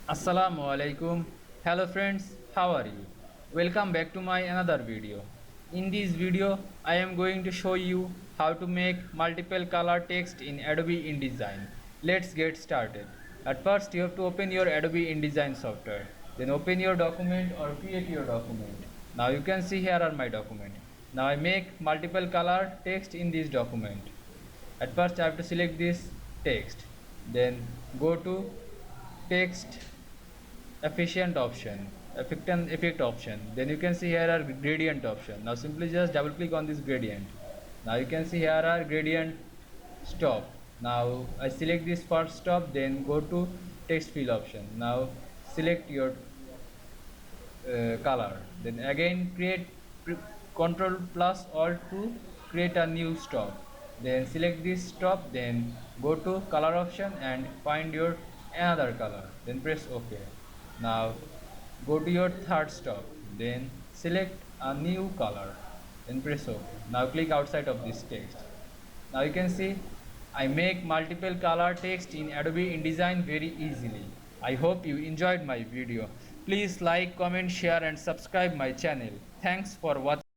Assalamu Walaikum. Hello friends, how are you? Welcome back to my another video. In this video, I am going to show you how to make multiple color text in Adobe InDesign. Let's get started. At first, you have to open your Adobe InDesign software. Then open your document or create your document. Now you can see here are my document. Now I make multiple color text in this document. At first, I have to select this text. Then go to text efficient option, effect option. Then you can see here are gradient option. Now simply just double click on this gradient. Now you can see here are gradient stop. Now I select this first stop, then go to text fill option. Now select your color, then again create control plus alt to create a new stop, then select this stop, then go to color option and find your another color, then press ok. Now go to your third stop, then select a new color, then press ok. Now click outside of this text. Now you can see I make multiple color text in Adobe InDesign very easily. I hope you enjoyed my video. Please like, comment, share and subscribe my channel. Thanks for watching.